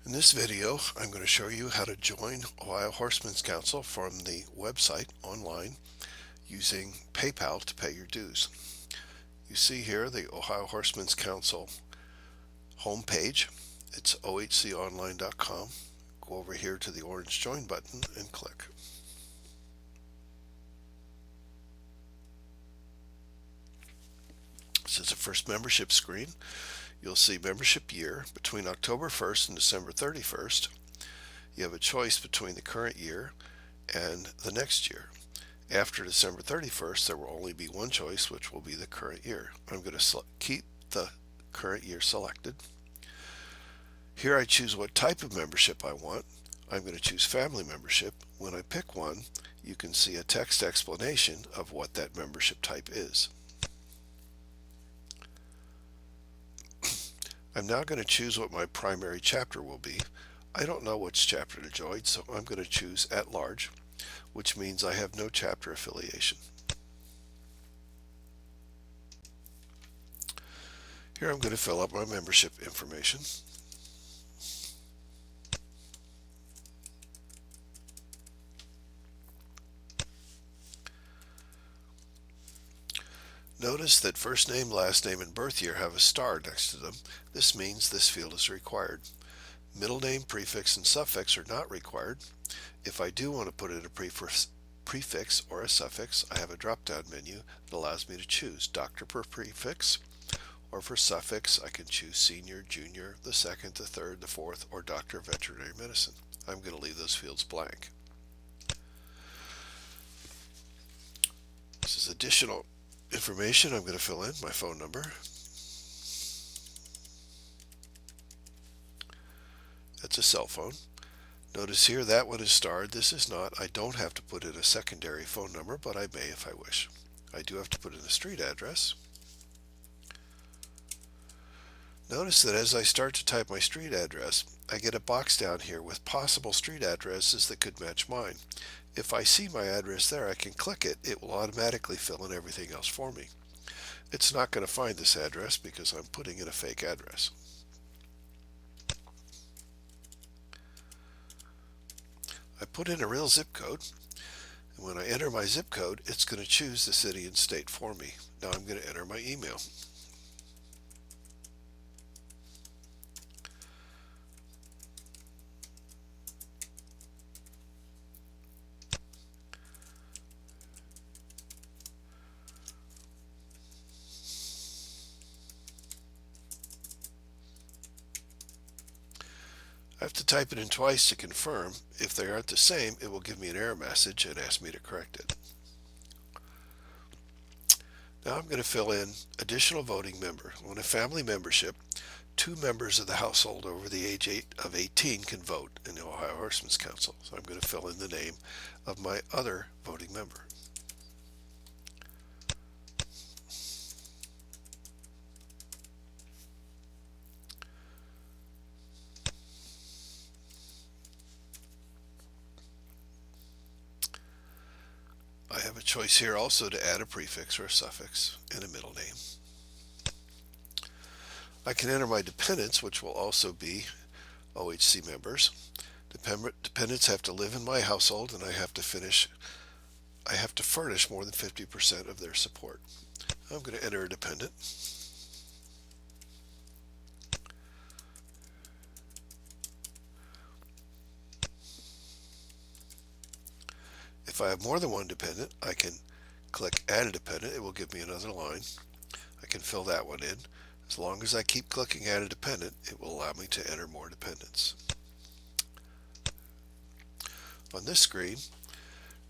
In this video, I'm going to show you how to join Ohio Horsemen's Council from the website online using PayPal to pay your dues. You see here the Ohio Horsemen's Council homepage. It's ohconline.com. Go over here to the orange join button and click. This is the first membership screen. You'll see membership year between October 1st and December 31st. You have a choice between the current year and the next year. After December 31st, there will only be one choice, which will be the current year. I'm going to keep the current year selected. Here I choose what type of membership I want. I'm going to choose family membership. When I pick one, you can see a text explanation of what that membership type is. I'm now going to choose what my primary chapter will be. I don't know which chapter to join, so I'm going to choose at large, which means I have no chapter affiliation. Here I'm going to fill up my membership information. Notice that first name, last name, and birth year have a star next to them. This means this field is required. Middle name, prefix, and suffix are not required. If I do want to put in a prefix or a suffix, I have a drop-down menu that allows me to choose doctor for prefix, or for suffix I can choose senior, junior, the second, the third, the fourth, or doctor of veterinary medicine. I'm going to leave those fields blank. This is additional information. I'm going to fill in my phone number. That's a cell phone. Notice here that one is starred. This is not. I don't have to put in a secondary phone number, but I may if I wish. I do have to put in a street address. Notice that as I start to type my street address, I get a box down here with possible street addresses that could match mine. If I see my address there, I can click it. It will automatically fill in everything else for me. It's not going to find this address because I'm putting in a fake address. I put in a real zip code, and when I enter my zip code, it's going to choose the city and state for me. Now I'm going to enter my email. I have to type it in twice to confirm. If they aren't the same, it will give me an error message and ask me to correct it. Now I'm going to fill in additional voting member. On a family membership, 2 members of the household over the age of 18 can vote in the Ohio Horsemen's Council. So I'm going to fill in the name of my other voting member. I have a choice here also to add a prefix or a suffix and a middle name. I can enter my dependents, which will also be OHC members. Dependents have to live in my household, and I have to furnish more than 50% of their support. I'm going to enter a dependent. If I have more than one dependent, I can click Add a Dependent. It will give me another line. I can fill that one in. As long as I keep clicking Add a Dependent, it will allow me to enter more dependents. On this screen,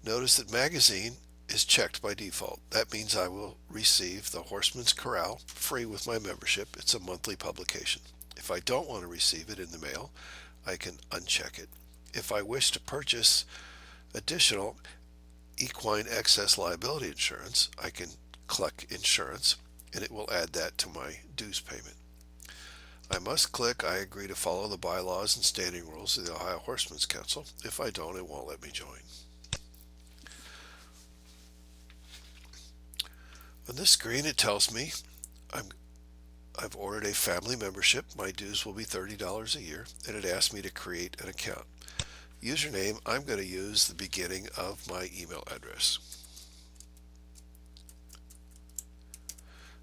notice that magazine is checked by default. That means I will receive the Horseman's Corral free with my membership. It's a monthly publication. If I don't want to receive it in the mail, I can uncheck it. If I wish to purchase additional equine excess liability insurance, I can click Insurance, and it will add that to my dues payment. I must click I agree to follow the bylaws and standing rules of the Ohio Horsemen's Council. If I don't, it won't let me join. On this screen, it tells me I've ordered a family membership. My dues will be $30 a year, and it asks me to create an account. Username, I'm going to use the beginning of my email address.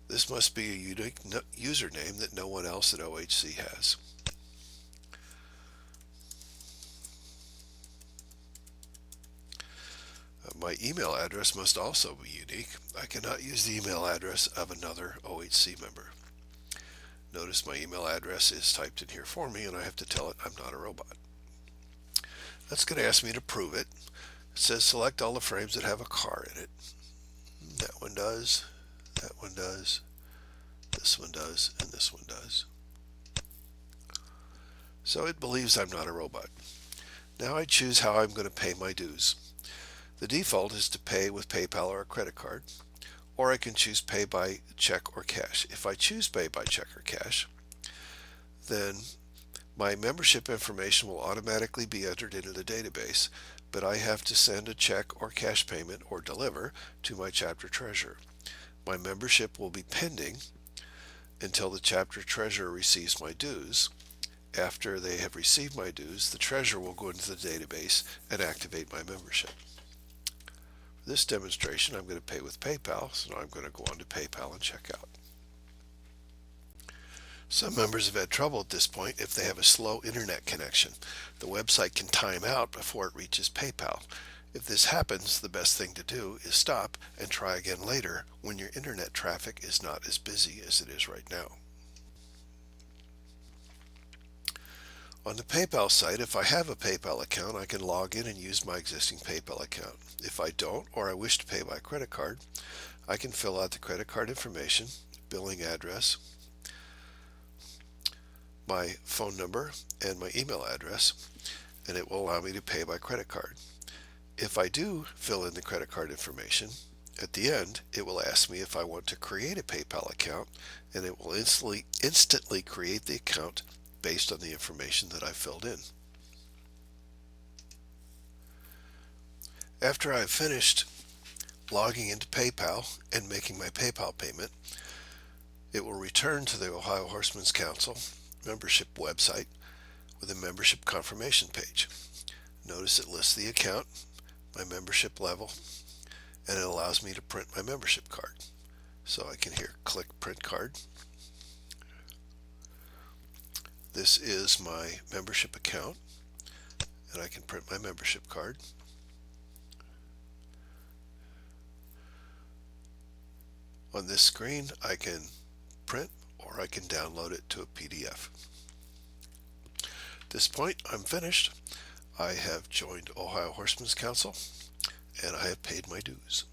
This must be a unique username that no one else at OHC has. My email address must also be unique. I cannot use the email address of another OHC member. Notice my email address is typed in here for me, and I have to tell it I'm not a robot. That's going to ask me to prove it. It says select all the frames that have a car in it. That one does, that one does, this one does, and this one does. So it believes I'm not a robot. Now I choose how I'm going to pay my dues. The default is to pay with PayPal or a credit card, or I can choose pay by check or cash. If I choose pay by check or cash, then my membership information will automatically be entered into the database, but I have to send a check or cash payment or deliver to my chapter treasurer. My membership will be pending until the chapter treasurer receives my dues. After they have received my dues, the treasurer will go into the database and activate my membership. For this demonstration, I'm going to pay with PayPal, so I'm going to go on to PayPal and check out. Some members have had trouble at this point if they have a slow internet connection. The website can time out before it reaches PayPal. If this happens, the best thing to do is stop and try again later when your internet traffic is not as busy as it is right now. On the PayPal site, if I have a PayPal account, I can log in and use my existing PayPal account. If I don't, or I wish to pay by credit card, I can fill out the credit card information, billing address, my phone number, and my email address, and it will allow me to pay by credit card. If I do fill in the credit card information, at the end, it will ask me if I want to create a PayPal account, and it will instantly create the account based on the information that I filled in. After I've finished logging into PayPal and making my PayPal payment, it will return to the Ohio Horsemen's Council membership website with a membership confirmation page. Notice it lists the account, my membership level, and it allows me to print my membership card. So I can here click print card. This is my membership account, and I can print my membership card. On this screen, I can print or I can download it to a PDF. At this point, I'm finished. I have joined Ohio Horsemen's Council, and I have paid my dues.